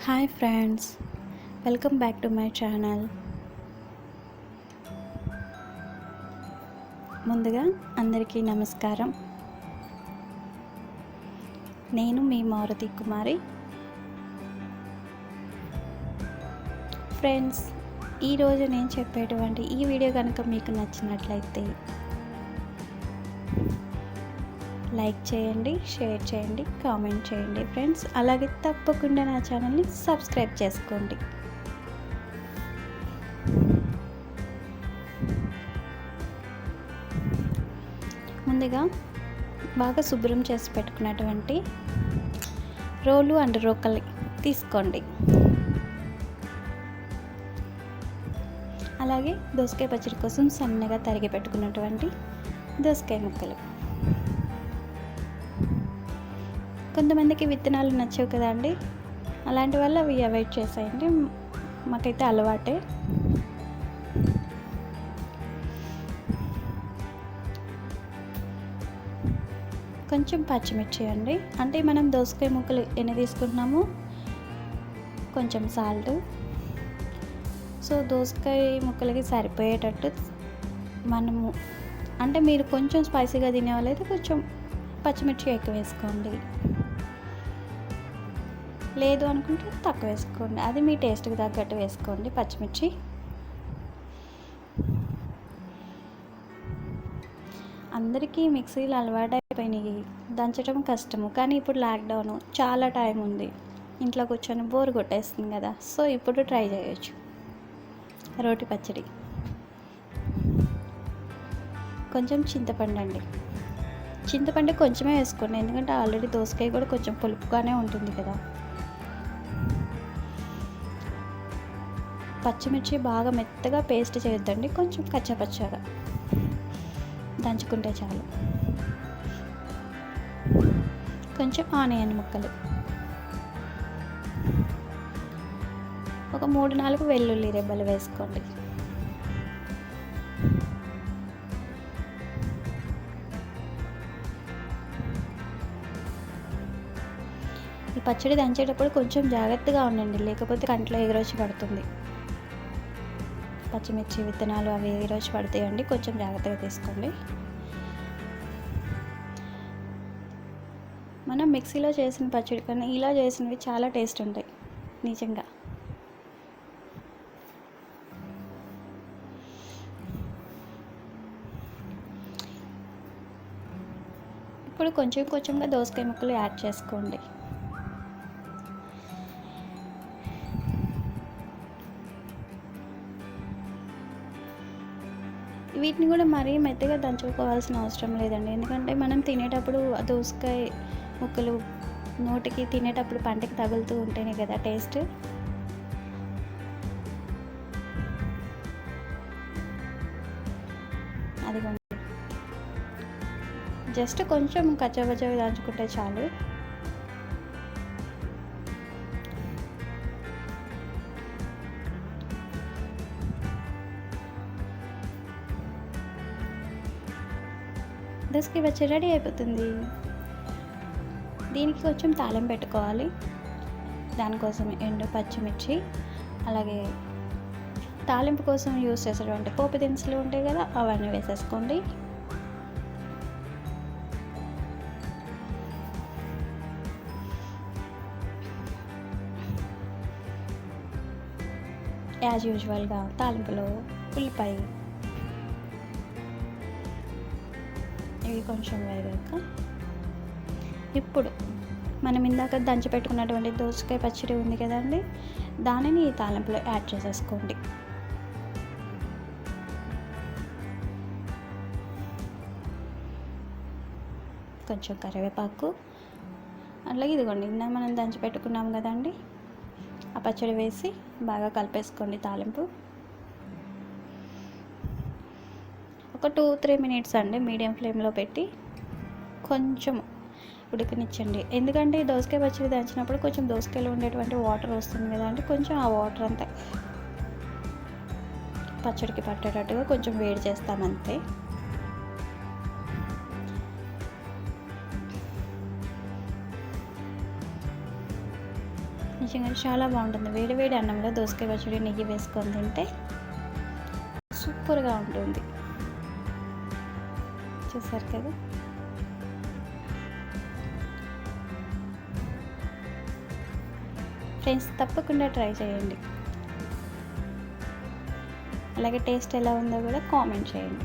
Hi friends, welcome back to my channel. ముందుగా అందరికీ నమస్కారం. నేను మీ మారుతి కుమారి. ఫ్రెండ్స్, ఈరోజు నేను చెప్పేటువంటి ఈ వీడియో కనుక మీకు నచ్చినట్లయితే లైక్ చేయండి, షేర్ చేయండి, కామెంట్ చేయండి ఫ్రెండ్స్. అలాగే తప్పకుండా నా ఛానల్ని సబ్స్క్రైబ్ చేసుకోండి. ముందుగా బాగా శుభ్రం చేసి పెట్టుకున్నటువంటి రోలు అండ్ రోకలి తీసుకోండి. అలాగే దోసకాయ పచ్చడి కోసం సన్నగా తరిగి పెట్టుకున్నటువంటి దోసకాయ ముక్కలు. కొంతమందికి విత్తనాలు నచ్చవు కదా అండి, అలాంటి వల్ల అవి అవాయిడ్ చేసేయండి. మాకైతే అలవాటే. కొంచెం పచ్చిమిర్చి అండి, అంటే మనం దోసకాయ ముక్కలు ఎన్ని తీసుకుంటున్నామో కొంచెం సాల్ట్. సో దోసకాయ ముక్కలకి సరిపోయేటట్టు మనము, అంటే మీరు కొంచెం స్పైసీగా తినే వాళ్ళైతే కొంచెం పచ్చిమిర్చి ఎక్కువ వేసుకోండి, లేదు అనుకుంటే తక్కువ వేసుకోండి. అది మీ టేస్ట్కి తగ్గట్టు వేసుకోండి పచ్చిమిర్చి. అందరికీ మిక్సీలు అలవాటు అయిపోయినాయి, దంచడం కష్టము. కానీ ఇప్పుడు లాక్డౌన్, చాలా టైం ఉంది, ఇంట్లో కూర్చొని బోర్ కొట్టేస్తుంది కదా. సో ఇప్పుడు ట్రై చేయొచ్చు రోటి పచ్చడి. కొంచెం చింతపండు అండి, చింతపండు కొంచెమే వేసుకోండి, ఎందుకంటే ఆల్రెడీ దోసకాయ కూడా కొంచెం పులుపుగానే ఉంటుంది కదా. పచ్చిమిర్చి బాగా మెత్తగా పేస్ట్ చేయొద్దండి, కొంచెం కచ్చపచ్చగా దంచుకుంటే చాలు. కొంచెం ఆనియన్ ముక్కలు, ఒక 3-4 వెల్లుల్లి రెబ్బలు వేసుకోండి. ఈ పచ్చడి దంచేటప్పుడు కొంచెం జాగ్రత్తగా ఉండండి, లేకపోతే కంట్లో ఎగరొచ్చి పడుతుంది. పచ్చిమిర్చి విత్తనాలు అవి ఎగరొచ్చి పడతాయండి, కొంచెం జాగ్రత్తగా తీసుకోండి. మనం మిక్సీలో చేసిన పచ్చడి కన్నా ఇలా చేసినవి చాలా టేస్ట్ ఉంటాయి నిజంగా. ఇప్పుడు కొంచెం కొంచెంగా దోసకాయ ముక్కలు యాడ్ చేసుకోండి. వీటిని కూడా మరీ మెత్తగా దంచుకోవాల్సిన అవసరం లేదండి, ఎందుకంటే మనం తినేటప్పుడు దోసకాయ ముక్కలు నోటికి తినేటప్పుడు పంటకి తగులుతూ ఉంటేనే కదా టేస్ట్. అదిగోండి, జస్ట్ కొంచెం కచ్చపచ్చగా దంచుకుంటే చాలు. దోసకాయ పచ్చడి రెడీ అయిపోతుంది. దీనికి కొంచెం తాళం పెట్టుకోవాలి. దానికోసం ఎండు పచ్చిమిర్చి, అలాగే తాలింపు కోసం యూస్ చేసేటువంటి పోపు దినుసులు ఉంటాయి కదా, అవన్నీ వేసేసుకోండి. యాజ్ యూజువల్గా తాలింపులో ఉల్లిపాయ ఇవి కొంచెం వేగాక ఇప్పుడు మనం ఇందాక దంచి పెట్టుకున్నటువంటి దోసకాయ పచ్చడి ఉంది కదండి, దానిని ఈ తాలింపులో యాడ్ చేసేసుకోండి. కొంచెం కరివేపాకు, అలాగే ఇదిగోండి ఇందాక మనం దంచి పెట్టుకున్నాం కదండి, ఆ పచ్చడి వేసి బాగా కలిపేసుకోండి. తాలింపు ఒక 2-3 మినిట్స్ అండి మీడియం ఫ్లేమ్లో పెట్టి కొంచెం ఉడకనిచ్చండి. ఎందుకంటే ఈ దోసకాయ పచ్చడి దంచినప్పుడు కొంచెం దోసకాయలో ఉండేటువంటి వాటర్ వస్తుంది కదా, అంటే కొంచెం ఆ వాటర్ అంతా పచ్చడికి పట్టేటట్టుగా కొంచెం వేడి చేస్తామంతే. నిజంగా చాలా బాగుంటుంది. వేడి వేడి అన్నంలో దోసకాయ పచ్చడి నెయ్యి వేసుకొని తింటే సూపర్గా ఉంటుంది. చూసారు కదా. ఫ్రెండ్స్ తప్పకుండా ట్రై చేయండి. అలాగే టేస్ట్ ఎలా ఉందో కూడా కామెంట్ చేయండి.